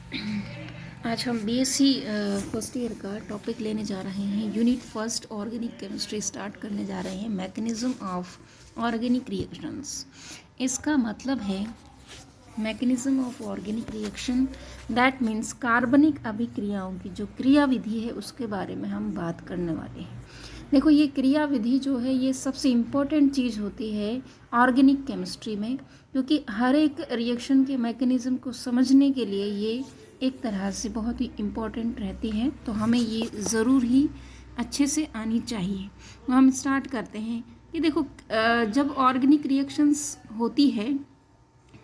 आज हम BSc first year का टॉपिक लेने जा रहे हैं। Unit first organic chemistry start करने जा रहे हैं। मैकेनिज्म ऑफ ऑर्गेनिक रिएक्शंस, इसका मतलब है mechanism of organic reaction, that means कार्बनिक अभिक्रियाओं की जो क्रिया विधि है उसके बारे में हम बात करने वाले हैं। देखो, ये क्रिया विधि जो है ये सबसे इम्पोर्टेंट चीज़ होती है ऑर्गेनिक केमिस्ट्री में, क्योंकि हर एक रिएक्शन के मैकेनिज़्म को समझने के लिए ये एक तरह से बहुत ही इम्पोर्टेंट रहती है, तो हमें ये ज़रूर ही अच्छे से आनी चाहिए। तो हम स्टार्ट करते हैं कि देखो, जब ऑर्गेनिक रिएक्शंस होती है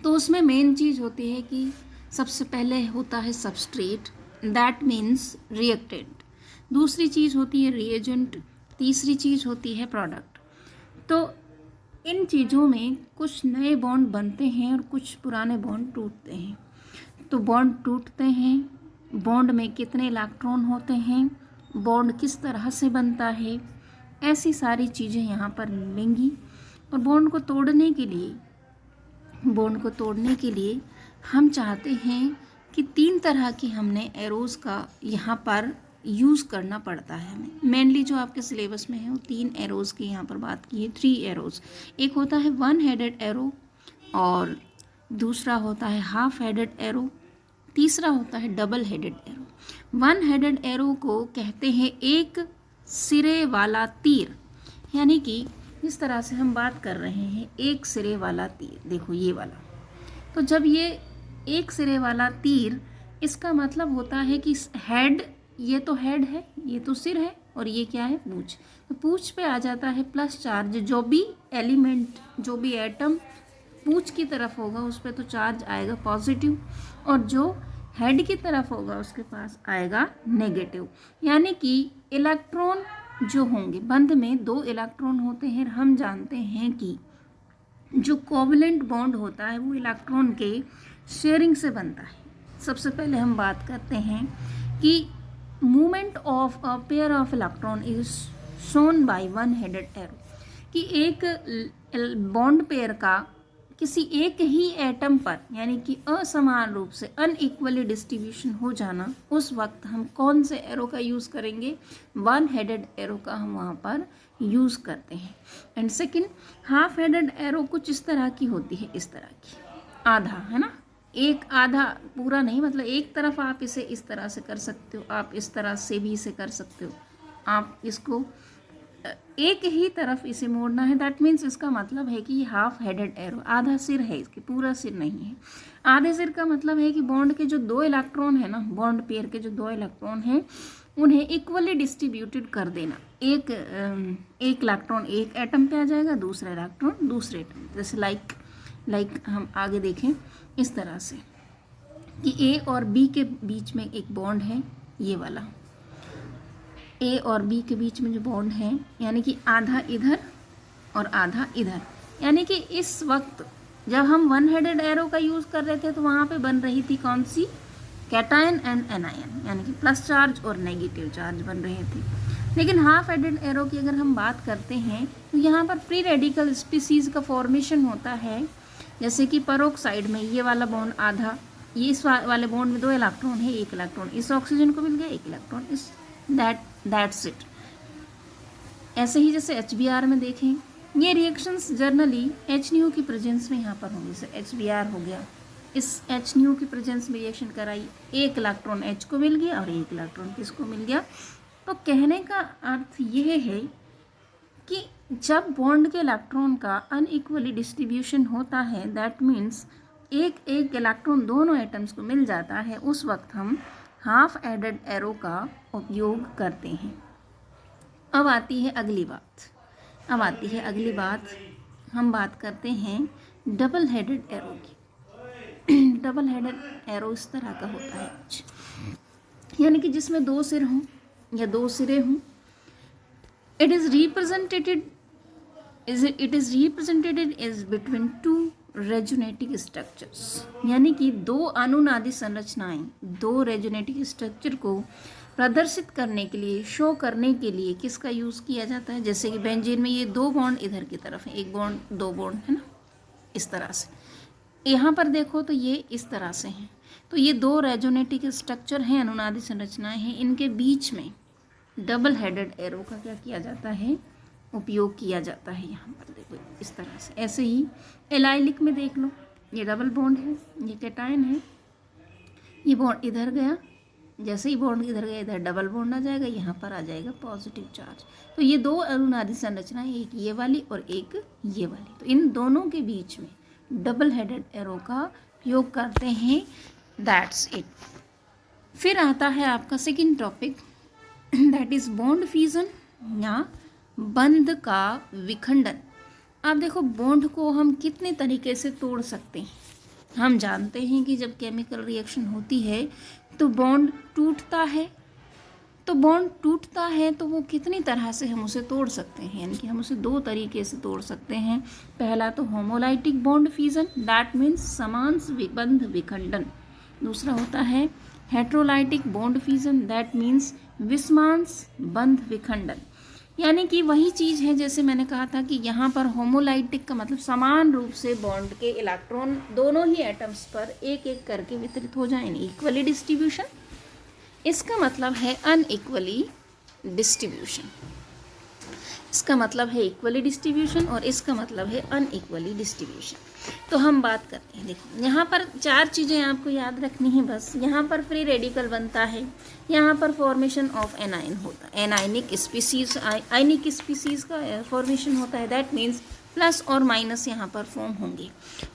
तो उसमें मेन चीज़ होती है कि सबसे पहले होता है सबस्ट्रेट, दैट मीन्स रिएक्टेंट। दूसरी चीज़ होती है रिएजेंट, तीसरी चीज़ होती है प्रोडक्ट। तो इन चीज़ों में कुछ नए बॉन्ड बनते हैं और कुछ पुराने बॉन्ड टूटते हैं। तो बॉन्ड टूटते हैं, बॉन्ड में कितने इलेक्ट्रॉन होते हैं, बॉन्ड किस तरह से बनता है, ऐसी सारी चीज़ें यहाँ पर मिलेंगी। और बॉन्ड को तोड़ने के लिए हम चाहते हैं कि 3 तरह की हमने एरोज़ का यहाँ पर यूज़ करना पड़ता है हमें। मेनली जो आपके सिलेबस में है वो 3 एरोज़ की यहाँ पर बात की है, 3 एरोज़। एक होता है 1 हेडेड एरो, और दूसरा होता है हाफ हेडेड एरो, तीसरा होता है double headed arrow. 1 headed arrow को कहते हैं एक सिरे वाला तीर, यानी कि इस तरह से हम बात कर रहे हैं एक सिरे वाला तीर। देखो ये वाला, तो जब ये एक सिरे वाला तीर, इसका मतलब होता है कि हेड, ये तो हेड है, ये तो सिर है, और ये क्या है, पूंछ। तो पूंछ पे आ जाता है प्लस चार्ज। जो भी एलिमेंट, जो भी एटम पूंछ की तरफ होगा उस पर तो चार्ज आएगा पॉजिटिव, और जो हेड की तरफ होगा उसके पास आएगा नेगेटिव। यानी कि इलेक्ट्रॉन जो होंगे, बंध में 2 इलेक्ट्रॉन होते हैं। हम जानते हैं कि जो कोवलेंट बॉन्ड होता है वो इलेक्ट्रॉन के शेयरिंग से बनता है। सबसे पहले हम बात करते हैं कि movement of a pair of electron is shown by 1 headed arrow, कि एक बॉन्ड पेयर का किसी एक ही एटम पर, यानी कि असमान रूप से अनइक्वली डिस्ट्रीब्यूशन हो जाना, उस वक्त हम कौन से एरो का यूज़ करेंगे, 1 हेडेड एरो का हम वहाँ पर यूज़ करते हैं। And second, half headed arrow कुछ इस तरह की होती है, इस तरह की, आधा है ना, एक आधा, पूरा नहीं, मतलब एक तरफ आप इसे इस तरह से कर सकते हो, आप इस तरह से भी इसे कर सकते हो, आप इसको एक ही तरफ इसे मोड़ना है। दैट मीन्स इसका मतलब है कि ये हाफ हेडेड एरो, आधा सिर है इसके, पूरा सिर नहीं है। आधे सिर का मतलब है कि बॉन्ड के जो 2 इलेक्ट्रॉन है ना, बॉन्ड पेयर के जो 2 इलेक्ट्रॉन हैं उन्हें इक्वली डिस्ट्रीब्यूटेड कर देना। एक इलेक्ट्रॉन एक एटम पे आ जाएगा, दूसरा इलेक्ट्रॉन दूसरे एटम, जैसे लाइक हम आगे देखें इस तरह से कि ए और बी के बीच में एक बॉन्ड है, ये वाला ए और बी के बीच में जो बॉन्ड है, यानी कि आधा इधर और आधा इधर। यानी कि इस वक्त जब हम 1 हेडेड एरो का यूज़ कर रहे थे तो वहाँ पे बन रही थी कौन सी, कैटायन एंड एनायन, यानी कि प्लस चार्ज और नेगेटिव चार्ज बन रहे थे। लेकिन हाफ हेडेड एरो की अगर हम बात करते हैं तो यहाँ पर फ्री रेडिकल स्पीसीज़ का फॉर्मेशन होता है। जैसे कि परोक्साइड में ये वाला बॉन्ड आधा, ये इस वाले बॉन्ड में 2 इलेक्ट्रॉन है, एक इलेक्ट्रॉन इस ऑक्सीजन को मिल गया, एक इलेक्ट्रॉन इस, दैट्स इट। ऐसे ही जैसे HBr में देखें, ये रिएक्शंस जर्नली HNO की प्रेजेंस में यहाँ पर होंगी। जैसे HBr हो गया, इस HNO की प्रेजेंस में रिएक्शन कराई, एक इलेक्ट्रॉन H को मिल गया और एक इलेक्ट्रॉन किसको मिल गया। तो कहने का अर्थ यह है कि जब बॉन्ड के इलेक्ट्रॉन का अनइक्वली डिस्ट्रीब्यूशन होता है, दैट मीन्स एक इलेक्ट्रॉन दोनों एटम्स को मिल जाता है, उस वक्त हम हाफ हेडेड एरो का उपयोग करते हैं। अब आती है अगली बात, हम बात करते हैं डबल हेडेड एरो की। डबल हेडेड एरो इस तरह का होता है कुछ, यानी कि जिसमें 2 सिर हों या 2 सिरे हों। It is represented is between 2 resonating structures, यानी कि 2 अनुनादी संरचनाएं, 2 रेजोनेटिक स्ट्रक्चर को प्रदर्शित करने के लिए, शो करने के लिए किसका यूज़ किया जाता है। जैसे कि बेंजीन में ये 2 बॉन्ड इधर की तरफ है, 1 बॉन्ड 2 बॉन्ड है ना, इस तरह से। यहाँ पर देखो तो ये इस तरह से हैं, तो ये दो रेजोनेटिक स्ट्रक्चर हैं, अनुनादी संरचनाएं हैं, इनके बीच में डबल हेडेड एरो का क्या किया जाता है, उपयोग किया जाता है। यहाँ पर देखो इस तरह से, ऐसे ही एलाइलिक में देख लो, ये डबल बॉन्ड है, ये कैटायन है, ये बॉन्ड इधर गया, जैसे ही बॉन्ड इधर गया इधर डबल बॉन्ड आ जाएगा, यहाँ पर आ जाएगा पॉजिटिव चार्ज। तो ये दो अनुनादी संरचनाएं, एक ये वाली और एक ये वाली, तो इन दोनों के बीच में डबल हेडेड एरो का उपयोग करते हैं। That's it. फिर आता है आपका second topic, that is bond fusion या बंध का विखंडन। आप देखो बॉन्ड को हम कितने तरीके से तोड़ सकते हैं। हम जानते हैं कि जब केमिकल रिएक्शन होती है तो बॉन्ड टूटता है, तो बॉन्ड टूटता है तो वो कितनी तरह से हम उसे तोड़ सकते हैं, यानी कि हम उसे दो तरीके से तोड़ सकते हैं। पहला तो homolytic bond fusion, that means समांश बंध विखंडन। दूसरा होता है heterolytic bond fusion, that means विषमांश बंध विखंडन। यानी कि वही चीज़ है जैसे मैंने कहा था कि यहाँ पर होमोलाइटिक का मतलब समान रूप से बॉन्ड के इलेक्ट्रॉन दोनों ही एटम्स पर एक एक करके वितरित हो जाएंगे, इक्वली डिस्ट्रीब्यूशन। इसका मतलब है अनइक्वली डिस्ट्रीब्यूशन, इसका मतलब है इक्वली डिस्ट्रीब्यूशन और इसका मतलब है अनइक्वली डिस्ट्रीब्यूशन। तो हम बात करते हैं, देखो यहाँ पर चार चीज़ें आपको याद रखनी है बस। यहाँ पर फ्री रेडिकल बनता है, यहाँ पर फॉर्मेशन ऑफ एनाइन होता है, एनाइनिक स्पीसीज, आयनिक स्पीसीज का फॉर्मेशन होता है, दैट मीन्स प्लस और माइनस यहाँ पर फॉर्म होंगे।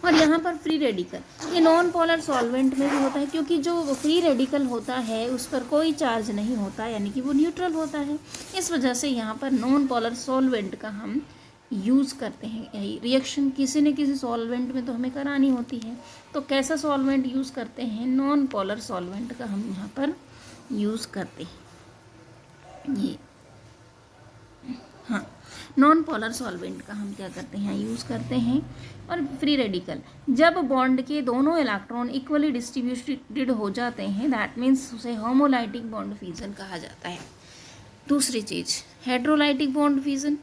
और यहाँ पर फ्री रेडिकल, ये नॉन पोलर सॉल्वेंट में भी होता है, क्योंकि जो फ्री रेडिकल होता है उस पर कोई चार्ज नहीं होता, यानी कि वो न्यूट्रल होता है। इस वजह से यहाँ पर नॉन पोलर सॉल्वेंट का हम यूज़ करते हैं। रिएक्शन किसी न किसी सॉल्वेंट में तो हमें करानी होती है, तो कैसा सॉल्वेंट यूज़ करते हैं, नॉन पोलर सॉल्वेंट का हम यहाँ पर यूज़ करते हैं। ये हाँ, नॉन पोलर सॉल्वेंट का हम क्या करते हैं, यूज़ करते हैं। और फ्री रेडिकल, जब बॉन्ड के दोनों इलेक्ट्रॉन इक्वली डिस्ट्रीब्यूटेड हो जाते हैं, दैट मीन्स उसे होमोलाइटिक बॉन्ड फ्यूजन कहा जाता है। दूसरी चीज़ heterolytic bond fusion,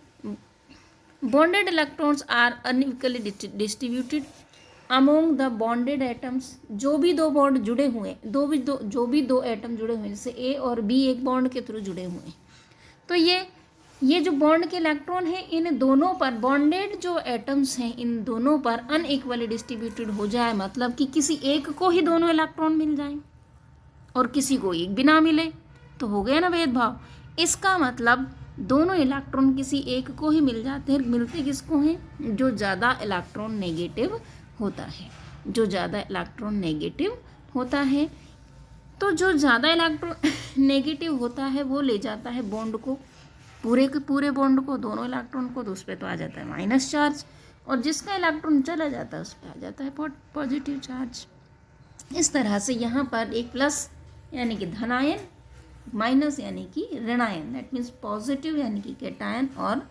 bonded electrons are unequally distributed among the bonded atoms. जो भी दो बॉन्ड जुड़े हुए, जो भी दो एटम जुड़े हुए, जैसे ए और बी एक बॉन्ड के थ्रू जुड़े हुए हैं, तो ये जो बॉन्ड के इलेक्ट्रॉन हैं इन दोनों पर, बॉन्डेड जो एटम्स हैं इन दोनों पर अनइक्वली डिस्ट्रीब्यूटेड हो जाए, मतलब कि किसी एक को ही दोनों इलेक्ट्रॉन मिल जाएं और किसी को एक भी ना मिले, तो हो गया ना भेदभाव। इसका मतलब दोनों इलेक्ट्रॉन किसी एक को ही मिल जाते हैं। मिलते किसको हैं, जो ज़्यादा इलेक्ट्रॉन नेगेटिव होता है, जो ज़्यादा इलेक्ट्रॉन नेगेटिव होता है। तो जो ज़्यादा इलेक्ट्रॉन नेगेटिव होता है वो ले जाता है बॉन्ड को, पूरे के पूरे बॉन्ड को, दोनों इलेक्ट्रॉन को, तो उस पर तो आ जाता है माइनस चार्ज, और जिसका इलेक्ट्रॉन चला जाता है उस पर आ जाता है पॉजिटिव चार्ज। इस तरह से यहाँ पर एक प्लस यानी कि धनायन, माइनस यानी कि ऋणायन, दैट मीन्स पॉजिटिव यानी कि कैटायन और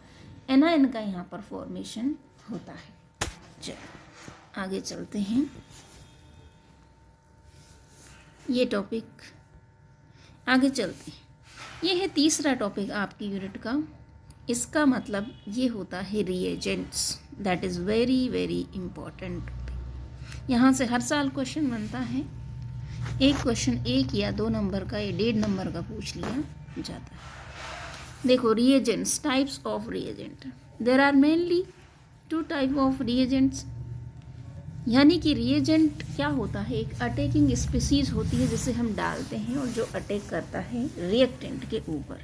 एनायन का यहाँ पर फॉर्मेशन होता है। चलो आगे चलते हैं, ये टॉपिक आगे चलते हैं। ये है तीसरा टॉपिक आपकी यूनिट का। इसका मतलब ये होता है reagents, that is very very important topic. यहाँ से हर साल क्वेश्चन बनता है, एक क्वेश्चन 1 या 2 नंबर का या 1.5 नंबर का पूछ लिया जाता है। देखो reagents, types of reagent, there are mainly 2 type of reagents. यानी कि रिएजेंट क्या होता है, एक अटैकिंग स्पीसीज होती है जिसे हम डालते हैं और जो अटैक करता है रिएक्टेंट के ऊपर,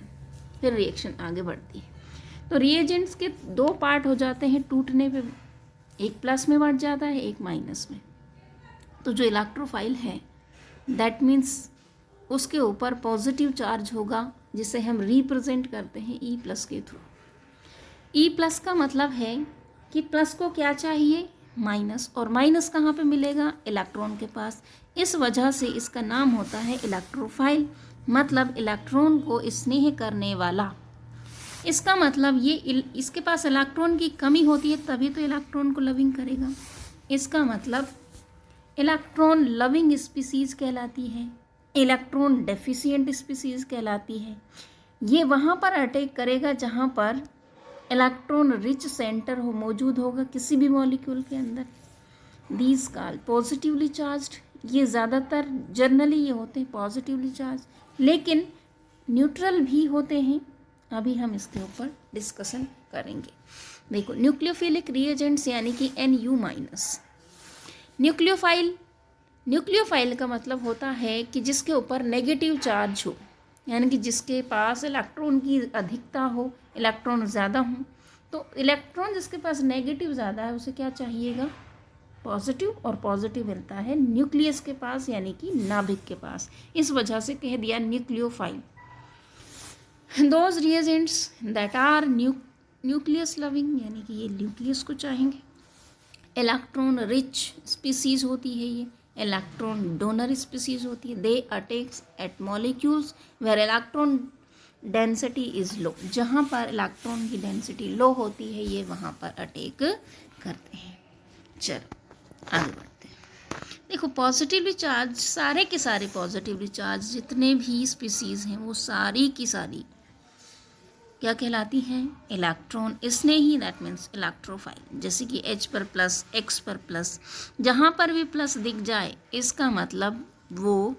फिर रिएक्शन आगे बढ़ती है। तो रिएजेंट्स के 2 पार्ट हो जाते हैं टूटने पे, एक प्लस में बढ़ जाता है, एक माइनस में। तो जो इलेक्ट्रोफाइल है दैट मीन्स उसके ऊपर पॉजिटिव चार्ज होगा, जिसे हम रिप्रेजेंट करते हैं ई प्लस के थ्रू। ई प्लस का मतलब है कि प्लस को क्या चाहिए, माइनस, और माइनस कहाँ पे मिलेगा, इलेक्ट्रॉन के पास। इस वजह से इसका नाम होता है इलेक्ट्रोफाइल, मतलब इलेक्ट्रॉन को स्नेह करने वाला। इसका मतलब ये इसके पास इलेक्ट्रॉन की कमी होती है तभी तो इलेक्ट्रॉन को लविंग करेगा। इसका मतलब इलेक्ट्रॉन लविंग स्पीसीज कहलाती है, इलेक्ट्रॉन डेफिशिएंट स्पीसीज कहलाती है। ये वहाँ पर अटैक करेगा जहाँ पर इलेक्ट्रॉन रिच सेंटर हो, मौजूद होगा किसी भी मॉलिक्यूल के अंदर। दीज कॉल पॉजिटिवली चार्ज्ड, ये ज़्यादातर जनरली ये होते हैं पॉजिटिवली चार्ज, लेकिन न्यूट्रल भी होते हैं। अभी हम इसके ऊपर डिस्कशन करेंगे। देखो न्यूक्लियोफिलिक रिएजेंट्स यानी कि Nu-। न्यूक्लियोफाइल का मतलब होता है कि जिसके ऊपर नेगेटिव चार्ज हो, यानी कि जिसके पास इलेक्ट्रॉन की अधिकता हो, इलेक्ट्रॉन ज़्यादा हो। तो इलेक्ट्रॉन जिसके पास नेगेटिव ज़्यादा है उसे क्या चाहिएगा, पॉजिटिव, और पॉजिटिव मिलता है न्यूक्लियस के पास यानी कि नाभिक के पास। इस वजह से कह दिया nucleophile. Those reagents that are nucleus loving, यानी कि ये न्यूक्लियस को चाहेंगे। इलेक्ट्रॉन रिच स्पीसीज होती है ये, इलेक्ट्रॉन डोनर स्पीसीज होती है। They attacks at molecules where electron density is low, जहाँ पर इलेक्ट्रॉन की डेंसिटी लो होती है ये वहाँ पर अटैक करते हैं। चलो आगे बढ़ते हैं। देखो पॉजिटिवली चार्ज, सारे के सारे पॉजिटिवली चार्ज जितने भी स्पीसीज हैं वो सारी की सारी क्या कहलाती हैं, electron Snehi, that means electrophile. जैसे कि H पर प्लस, X पर प्लस, जहाँ पर भी प्लस दिख जाए इसका मतलब वो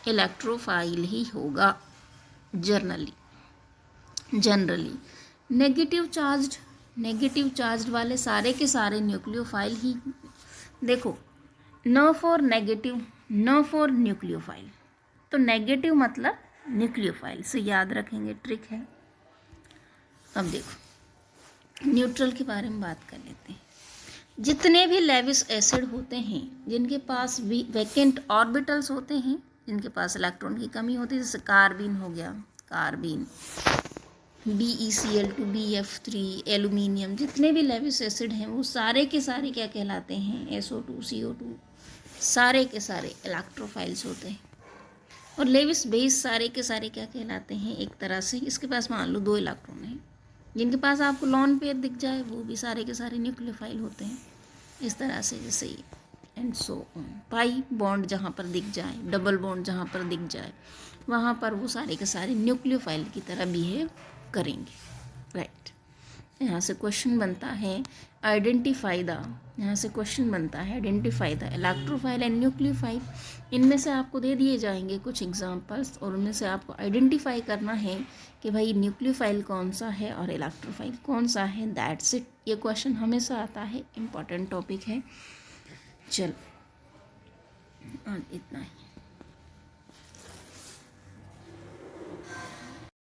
इलेक्ट्रोफाइल ही होगा जनरली। नेगेटिव चार्ज्ड वाले सारे के सारे न्यूक्लियोफाइल ही। देखो no for negative, no for nucleophile, तो नेगेटिव मतलब न्यूक्लियोफाइल से याद रखेंगे, ट्रिक है। अब देखो न्यूट्रल के बारे में बात कर लेते हैं। जितने भी लेविस एसिड होते हैं जिनके पास भी वैकेंट ऑर्बिटल्स होते हैं, जिनके पास इलेक्ट्रॉन की कमी होती है, जैसे कार्बिन हो गया, कार्बिन, BeCl2, BF3, एल्यूमिनियम, जितने भी लेविस एसिड हैं वो सारे के सारे क्या कहलाते हैं, SO2, CO2, सारे के सारे इलेक्ट्रोफाइल्स होते हैं। और लेविस बेस सारे के सारे क्या कहलाते हैं, एक तरह से इसके पास मान लो 2 इलेक्ट्रॉन हैं, जिनके पास आपको लॉन पेयर दिख जाए वो भी सारे के सारे न्यूक्लियोफाइल होते हैं। इस तरह से जैसे ये and so on. Pi bond जहाँ पर दिख जाए, डबल बॉन्ड जहाँ पर दिख जाए वहाँ पर वो सारे के सारे न्यूक्लियोफाइल की तरह बिहेव करेंगे। राइट, यहाँ से क्वेश्चन बनता है identify the electrophile and nucleophile. इनमें से आपको दे दिए जाएंगे कुछ एग्जांपल्स और उनमें से आपको आइडेंटिफाई करना है कि भाई न्यूक्लियोफाइल कौन सा है और इलेक्ट्रोफाइल कौन सा है। दैट्स इट, ये क्वेश्चन हमेशा आता है, इम्पॉर्टेंट टॉपिक है। चलो इतना ही।